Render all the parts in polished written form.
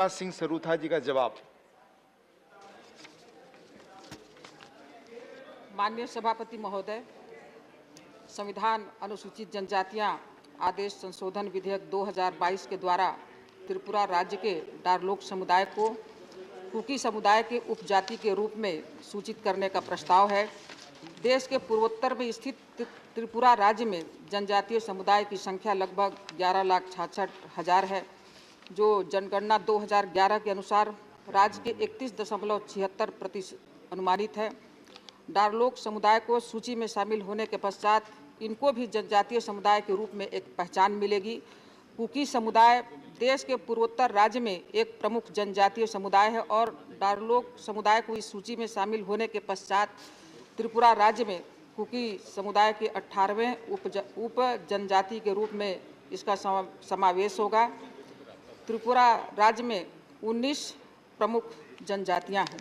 सिंह सरूथा जी का जवाब। माननीय सभापति महोदय, संविधान अनुसूचित जनजातियां आदेश संशोधन विधेयक 2022 के द्वारा त्रिपुरा राज्य के डारलोक समुदाय को कुकी समुदाय के उपजाति के रूप में सूचित करने का प्रस्ताव है। देश के पूर्वोत्तर में स्थित त्रिपुरा राज्य में जनजातीय समुदाय की संख्या लगभग 11,66,000 है, जो जनगणना 2011 के अनुसार राज्य के 31.76% अनुमानित है। डारलोक समुदाय को सूची में शामिल होने के पश्चात इनको भी जनजातीय समुदाय के रूप में एक पहचान मिलेगी। कुकी समुदाय देश के पूर्वोत्तर राज्य में एक प्रमुख जनजातीय समुदाय है और डारलोक समुदाय को इस सूची में शामिल होने के पश्चात त्रिपुरा राज्य में कुकी समुदाय के 18वें उप जनजाति के रूप में इसका समावेश होगा। त्रिपुरा राज्य में 19 प्रमुख जनजातियां हैं।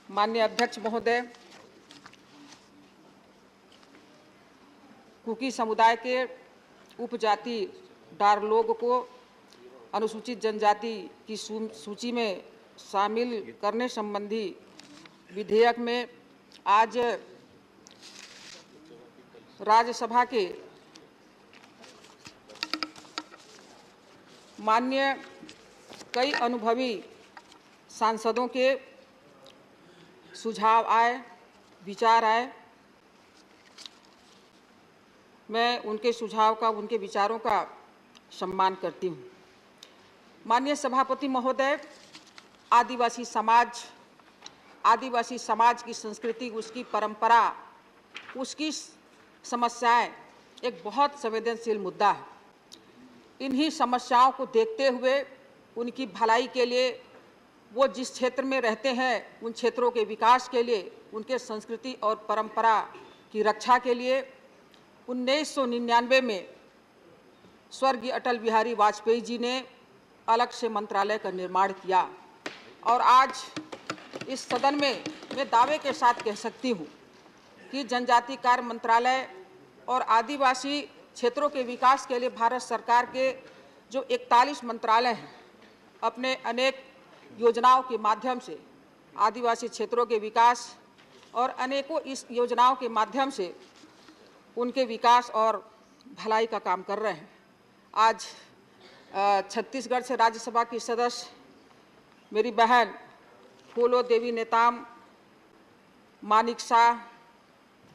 माननीय अध्यक्ष महोदय, कुकी समुदाय के उपजाति डारलोग को अनुसूचित जनजाति की सूची में शामिल करने संबंधी विधेयक में आज राज्यसभा के माननीय कई अनुभवी सांसदों के सुझाव आए, विचार आए। मैं उनके सुझाव का, उनके विचारों का सम्मान करती हूँ। माननीय सभापति महोदय, आदिवासी समाज की संस्कृति, उसकी परंपरा, उसकी समस्याएं एक बहुत संवेदनशील मुद्दा है। इन्हीं समस्याओं को देखते हुए उनकी भलाई के लिए, वो जिस क्षेत्र में रहते हैं उन क्षेत्रों के विकास के लिए, उनके संस्कृति और परंपरा की रक्षा के लिए 1999 में स्वर्गीय अटल बिहारी वाजपेयी जी ने अलग से मंत्रालय का निर्माण किया और आज इस सदन में मैं दावे के साथ कह सकती हूँ कि जनजाति कार्य मंत्रालय और आदिवासी क्षेत्रों के विकास के लिए भारत सरकार के जो 41 मंत्रालय हैं, अपने अनेक योजनाओं के माध्यम से आदिवासी क्षेत्रों के विकास और अनेकों इस योजनाओं के माध्यम से उनके विकास और भलाई का काम कर रहे हैं। आज छत्तीसगढ़ से राज्यसभा की सदस्य मेरी बहन फूलो देवी नेताम, मानिक शाह,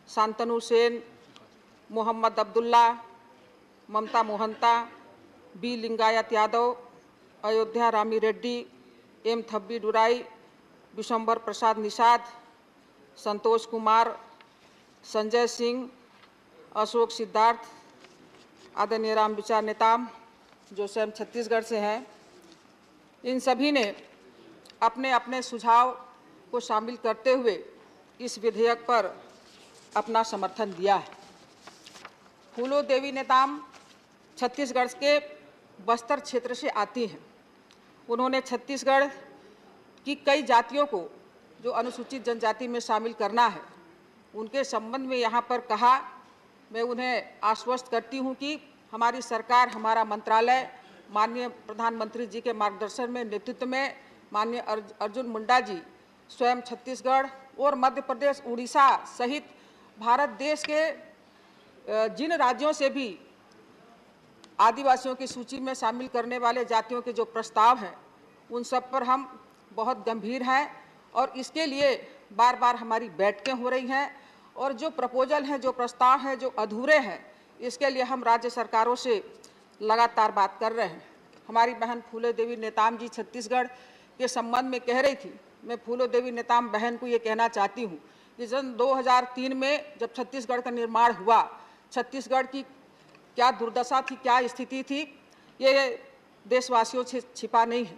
शांतनु सेन, मोहम्मद अब्दुल्ला, ममता मोहंता, बी लिंगायत यादव, अयोध्या रामी रेड्डी, एम थब्बी डुराई, विशंबर प्रसाद निषाद, संतोष कुमार, संजय सिंह, अशोक सिद्धार्थ, आदरणीय राम विचार नेताम जो स्वयं छत्तीसगढ़ से हैं, इन सभी ने अपने अपने सुझाव को शामिल करते हुए इस विधेयक पर अपना समर्थन दिया है। फूलो देवी नेताम छत्तीसगढ़ के बस्तर क्षेत्र से आती हैं। उन्होंने छत्तीसगढ़ की कई जातियों को जो अनुसूचित जनजाति में शामिल करना है, उनके संबंध में यहाँ पर कहा। मैं उन्हें आश्वस्त करती हूँ कि हमारी सरकार, हमारा मंत्रालय माननीय प्रधानमंत्री जी के मार्गदर्शन में, नेतृत्व में माननीय अर्जुन मुंडा जी स्वयं छत्तीसगढ़ और मध्य प्रदेश, उड़ीसा सहित भारत देश के जिन राज्यों से भी आदिवासियों की सूची में शामिल करने वाले जातियों के जो प्रस्ताव हैं, उन सब पर हम बहुत गंभीर हैं और इसके लिए बार बार हमारी बैठकें हो रही हैं और जो प्रपोजल हैं, जो प्रस्ताव हैं, जो अधूरे हैं, इसके लिए हम राज्य सरकारों से लगातार बात कर रहे हैं। हमारी बहन फूलो देवी नेताम जी छत्तीसगढ़ के संबंध में कह रही थी। मैं फूलो देवी नेताम बहन को ये कहना चाहती हूँ कि सन 2003 में जब छत्तीसगढ़ का निर्माण हुआ, छत्तीसगढ़ की क्या दुर्दशा थी, क्या स्थिति थी, ये देशवासियों से छिपा नहीं है।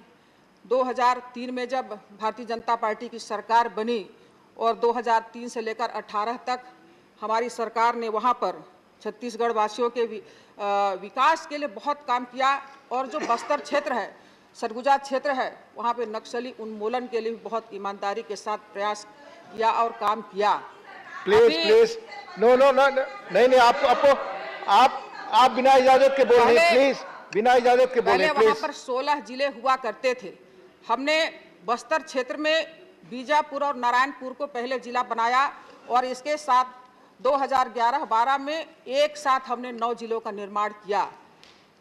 2003 में जब भारतीय जनता पार्टी की सरकार बनी और 2003 से लेकर 18 तक हमारी सरकार ने वहाँ पर छत्तीसगढ़ वासियों के विकास के लिए बहुत काम किया और जो बस्तर क्षेत्र है, सरगुजा क्षेत्र है, वहाँ पे नक्सली उन्मूलन के लिए बहुत ईमानदारी के साथ प्रयास किया और काम किया। प्लीज नो, नहीं, आप बिना इजाजत के बोल रहे हैं, प्लीज। बिना इजाजत के पहले बोले वहां प्लीज। पर 16 जिले हुआ करते थे। हमने बस्तर क्षेत्र में बीजापुर और नारायणपुर को पहले जिला बनाया और इसके साथ 2011-12 में एक साथ हमने 9 जिलों का निर्माण किया।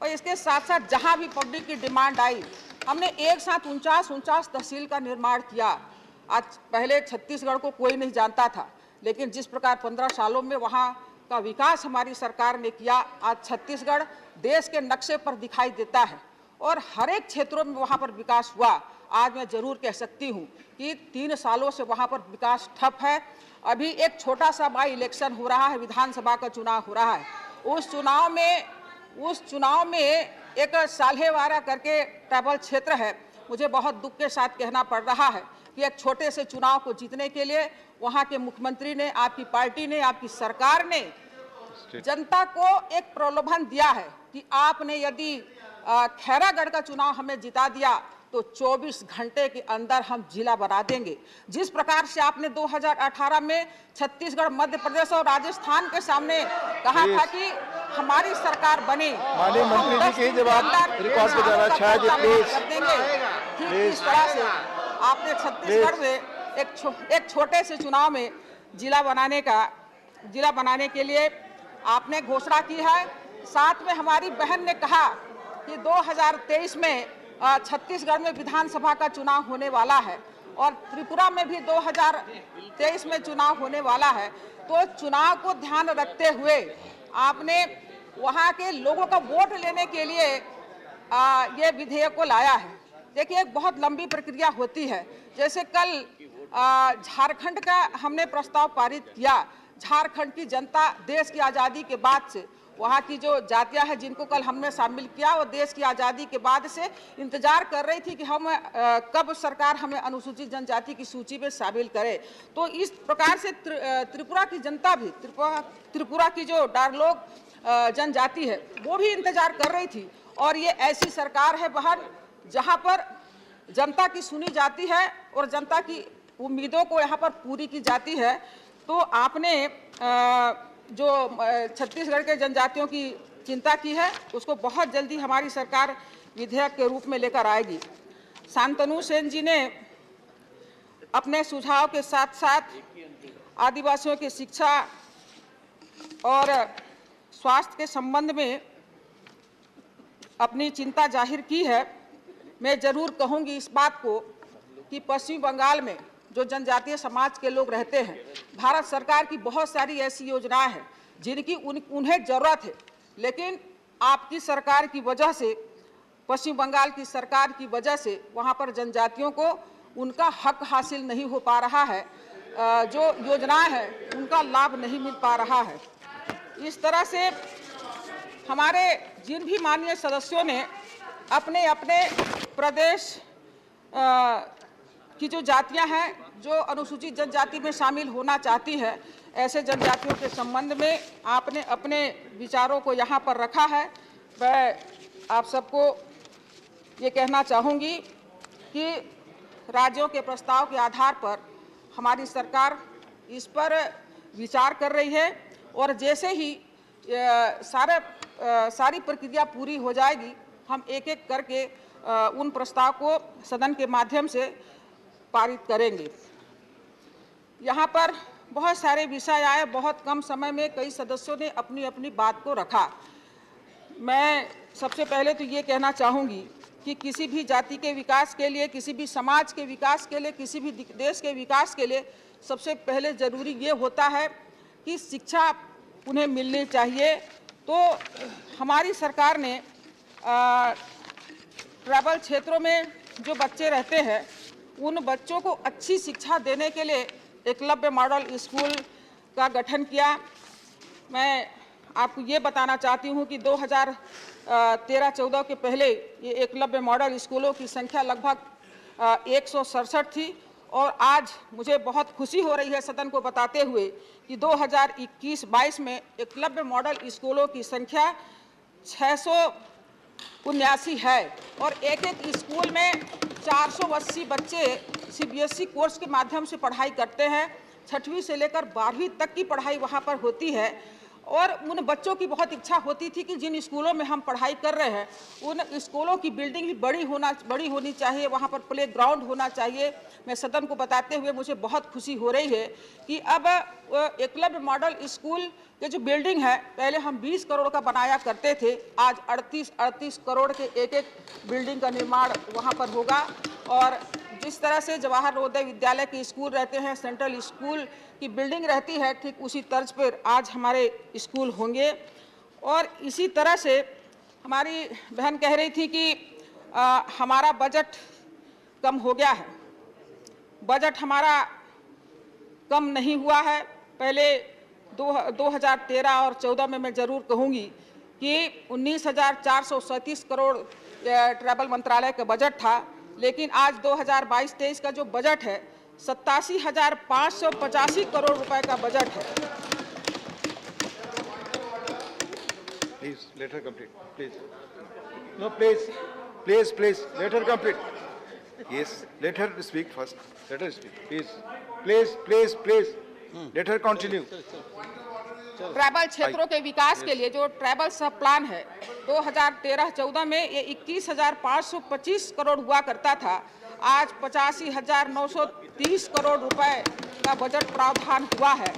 और इसके साथ साथ जहां भी पब्लिक की डिमांड आई, हमने एक साथ 49 तहसील का निर्माण किया। आज पहले छत्तीसगढ़ को कोई नहीं जानता था, लेकिन जिस प्रकार 15 सालों में वहां का विकास हमारी सरकार ने किया, आज छत्तीसगढ़ देश के नक्शे पर दिखाई देता है और हर एक क्षेत्रों में वहां पर विकास हुआ। आज मैं जरूर कह सकती हूं कि 3 सालों से वहां पर विकास ठप है। अभी एक छोटा सा बाई इलेक्शन हो रहा है, विधानसभा का चुनाव हो रहा है। उस चुनाव में एक साल्हेवारा करके ट्राइबल क्षेत्र है। मुझे बहुत दुख के साथ कहना पड़ रहा है कि एक छोटे से चुनाव को जीतने के लिए वहां के मुख्यमंत्री ने, आपकी पार्टी ने, आपकी सरकार ने जनता को एक प्रलोभन दिया है कि आपने यदि खैरागढ़ का चुनाव हमें जिता दिया तो 24 घंटे के अंदर हम जिला बना देंगे। जिस प्रकार से आपने 2018 में छत्तीसगढ़, मध्य प्रदेश और राजस्थान के सामने कहा था कि हमारी सरकार बने, माननीय मंत्री जी के जवाब रिकॉर्ड पे जाना चाहिए प्लीज। ठीक इस तरह से आपने छत्तीसगढ़ में एक छोटे से चुनाव में जिला बनाने के लिए आपने घोषणा की है। साथ में हमारी बहन ने कहा कि 2023 में छत्तीसगढ़ में विधानसभा का चुनाव होने वाला है और त्रिपुरा में भी 2023 में चुनाव होने वाला है। तो चुनाव को ध्यान रखते हुए आपने वहां के लोगों का वोट लेने के लिए ये विधेयक को लाया है। देखिए, एक बहुत लंबी प्रक्रिया होती है। जैसे कल झारखंड का हमने प्रस्ताव पारित किया। झारखंड की जनता देश की आज़ादी के बाद से, वहाँ की जो जातियां हैं जिनको कल हमने शामिल किया, वो देश की आज़ादी के बाद से इंतजार कर रही थी कि हम कब सरकार हमें अनुसूचित जनजाति की सूची में शामिल करे। तो इस प्रकार से त्रिपुरा की जनता भी, त्रिपुरा की जो डारलोग जनजाति है वो भी इंतजार कर रही थी। और ये ऐसी सरकार है बहन जहाँ पर जनता की सुनी जाती है और जनता की उम्मीदों को यहाँ पर पूरी की जाती है। तो आपने जो छत्तीसगढ़ के जनजातियों की चिंता की है उसको बहुत जल्दी हमारी सरकार विधेयक के रूप में लेकर आएगी। शांतनु सेन जी ने अपने सुझाव के साथ साथ आदिवासियों की शिक्षा और स्वास्थ्य के संबंध में अपनी चिंता जाहिर की है। मैं जरूर कहूंगी इस बात को कि पश्चिम बंगाल में जो जनजातीय समाज के लोग रहते हैं, भारत सरकार की बहुत सारी ऐसी योजनाएं हैं जिनकी उन्हें ज़रूरत है, लेकिन आपकी सरकार की वजह से, पश्चिम बंगाल की सरकार की वजह से वहां पर जनजातियों को उनका हक हासिल नहीं हो पा रहा है। जो योजनाएं हैं उनका लाभ नहीं मिल पा रहा है। इस तरह से हमारे जिन भी माननीय सदस्यों ने अपने अपने प्रदेश की जो जातियां हैं जो अनुसूचित जनजाति में शामिल होना चाहती है, ऐसे जनजातियों के संबंध में आपने अपने विचारों को यहाँ पर रखा है। मैं आप सबको ये कहना चाहूँगी कि राज्यों के प्रस्ताव के आधार पर हमारी सरकार इस पर विचार कर रही है और जैसे ही सारी प्रक्रिया पूरी हो जाएगी, हम एक एक करके उन प्रस्ताव को सदन के माध्यम से पारित करेंगे। यहाँ पर बहुत सारे विषय आए, बहुत कम समय में कई सदस्यों ने अपनी अपनी बात को रखा। मैं सबसे पहले तो ये कहना चाहूँगी कि किसी भी जाति के विकास के लिए, किसी भी समाज के विकास के लिए, किसी भी देश के विकास के लिए सबसे पहले ज़रूरी ये होता है कि शिक्षा उन्हें मिलनी चाहिए। तो हमारी सरकार ने ट्राइबल क्षेत्रों में जो बच्चे रहते हैं उन बच्चों को अच्छी शिक्षा देने के लिए एकलव्य मॉडल स्कूल का गठन किया। मैं आपको ये बताना चाहती हूँ कि 2013-14 के पहले ये एकलव्य मॉडल स्कूलों की संख्या लगभग 167 थी और आज मुझे बहुत खुशी हो रही है सदन को बताते हुए कि 2021-22 में एकलव्य मॉडल स्कूलों की संख्या 679 है और एक एक स्कूल में 480 बच्चे CBSE कोर्स के माध्यम से पढ़ाई करते हैं। 6वीं से लेकर 12वीं तक की पढ़ाई वहाँ पर होती है और उन बच्चों की बहुत इच्छा होती थी कि जिन स्कूलों में हम पढ़ाई कर रहे हैं उन स्कूलों की बिल्डिंग भी बड़ी होनी चाहिए, वहाँ पर प्ले ग्राउंड होना चाहिए। मैं सदन को बताते हुए मुझे बहुत खुशी हो रही है कि अब एकलव्य मॉडल स्कूल के जो बिल्डिंग है, पहले हम 20 करोड़ का बनाया करते थे, आज 38 करोड़ के एक बिल्डिंग का निर्माण वहाँ पर होगा। और जिस तरह से जवाहर नवोदय विद्यालय के स्कूल रहते हैं, सेंट्रल स्कूल की बिल्डिंग रहती है, ठीक उसी तर्ज पर आज हमारे स्कूल होंगे। और इसी तरह से हमारी बहन कह रही थी कि हमारा बजट कम हो गया है। बजट हमारा कम नहीं हुआ है। पहले 2013 और 14 में मैं जरूर कहूँगी कि 19,437 करोड़ ट्रैवल मंत्रालय का बजट था, लेकिन आज 2022-23 का जो बजट है 87,585 करोड़ रुपए का बजट है। Please, let her complete. Please. No, please, let her complete. Yes, let her speak first. Let her speak. Please. Let her continue. Travel क्षेत्रों के विकास के लिए जो ट्रैवल सब प्लान है 2013-14 में ये 21,525 करोड़ हुआ करता था, आज 85,930 करोड़ रुपए का बजट प्रावधान हुआ है।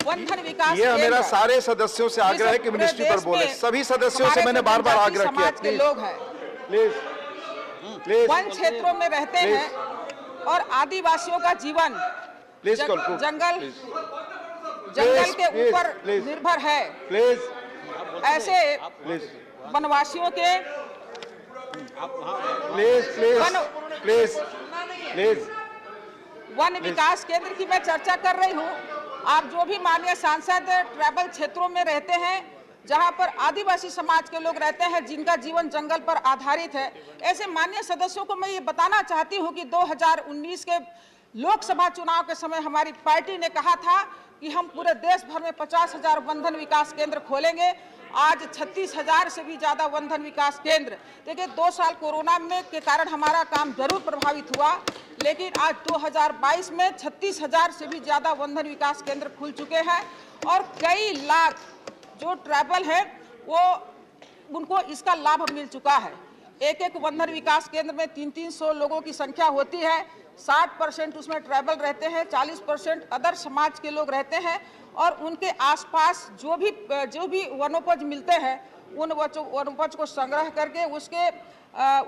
वनधन विकास ये मेरा सारे सदस्यों से आग्रह है कि मिनिस्ट्री पर बोले। सभी सदस्यों से मैंने बार-बार आग्रह किया। समाज के लोग हैं, प्लीज वन क्षेत्रों में रहते हैं और आदिवासियों का जीवन जंगल के ऊपर निर्भर है। ऐसे वनवासियों के वन विकास केंद्र की मैं चर्चा कर रही हूँ। आप जो भी माननीय सांसद ट्रैवल क्षेत्रों में रहते हैं, जहां पर आदिवासी समाज के लोग रहते हैं, जिनका जीवन जंगल पर आधारित है, ऐसे माननीय सदस्यों को मैं ये बताना चाहती हूं कि 2019 के लोकसभा चुनाव के समय हमारी पार्टी ने कहा था कि हम पूरे देश भर में 50,000 वनधन विकास केंद्र खोलेंगे। आज 36,000 से भी ज्यादा वनधन विकास केंद्र। देखिए, 2 साल कोरोना में के कारण हमारा काम जरूर प्रभावित हुआ, लेकिन आज 2022 में 36,000 से भी ज्यादा वनधन विकास केंद्र खुल चुके हैं और कई लाख जो ट्रैवल है वो उनको इसका लाभ मिल चुका है। एक वनधन विकास केंद्र में 300 लोगों की संख्या होती है। 60% उसमें ट्रैवल रहते हैं, 40% अदर समाज के लोग रहते हैं और उनके आसपास जो भी वनोपज मिलते हैं उन वनोपज को संग्रह करके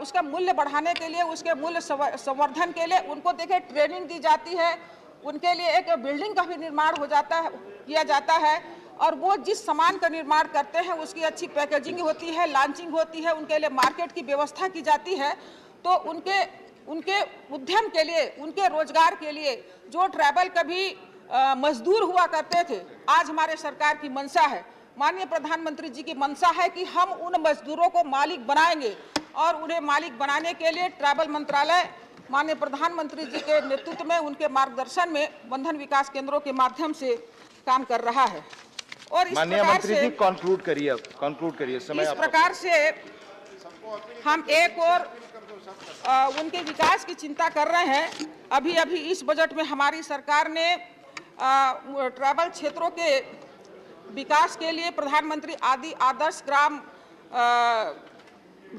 उसका मूल्य बढ़ाने के लिए, उसके मूल्य संवर्धन के लिए उनको देखिए ट्रेनिंग दी जाती है। उनके लिए एक बिल्डिंग का भी निर्माण किया जाता है और वो जिस सामान का निर्माण करते हैं उसकी अच्छी पैकेजिंग होती है, लॉन्चिंग होती है, उनके लिए मार्केट की व्यवस्था की जाती है। तो उनके उद्यम के लिए, उनके रोजगार के लिए जो ट्रैवल कभी मजदूर हुआ करते थे, आज हमारे सरकार की मंशा है, माननीय प्रधानमंत्री जी की मंशा है कि हम उन मजदूरों को मालिक बनाएंगे और उन्हें मालिक बनाने के लिए ट्रैवल मंत्रालय माननीय प्रधानमंत्री जी के नेतृत्व में, उनके मार्गदर्शन में वनधन विकास केंद्रों के माध्यम से काम कर रहा है। और माननीय मंत्री जी कंक्लूड करिए समय। इस प्रकार से हम एक और उनके विकास की चिंता कर रहे हैं। अभी इस बजट में हमारी सरकार ने ट्रैवल क्षेत्रों के विकास के लिए प्रधानमंत्री आदर्श ग्राम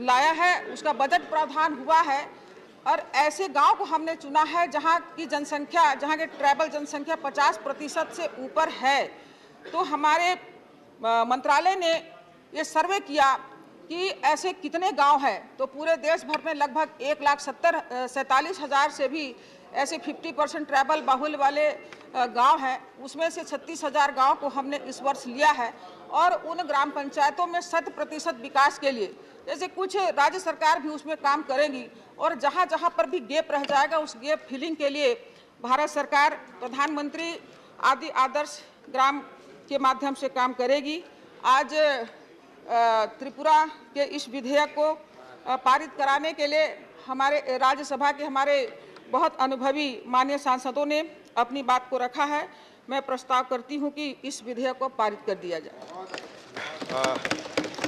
लाया है, उसका बजट प्रावधान हुआ है और ऐसे गांव को हमने चुना है जहां की जनसंख्या, जहां के ट्रैवल जनसंख्या 50% से ऊपर है। तो हमारे मंत्रालय ने ये सर्वे किया कि ऐसे कितने गांव हैं, तो पूरे देश भर में लगभग 1,47,000 से भी ऐसे 50% ट्रैवल बाहुल्य वाले गांव हैं। उसमें से 36,000 गांव को हमने इस वर्ष लिया है और उन ग्राम पंचायतों में 100% विकास के लिए, जैसे कुछ राज्य सरकार भी उसमें काम करेंगी और जहां जहां पर भी गैप रह जाएगा उस गैप फिलिंग के लिए भारत सरकार प्रधानमंत्री आदर्श ग्राम के माध्यम से काम करेगी। आज त्रिपुरा के इस विधेयक को पारित कराने के लिए हमारे राज्यसभा के हमारे बहुत अनुभवी माननीय सांसदों ने अपनी बात को रखा है। मैं प्रस्ताव करती हूं कि इस विधेयक को पारित कर दिया जाए।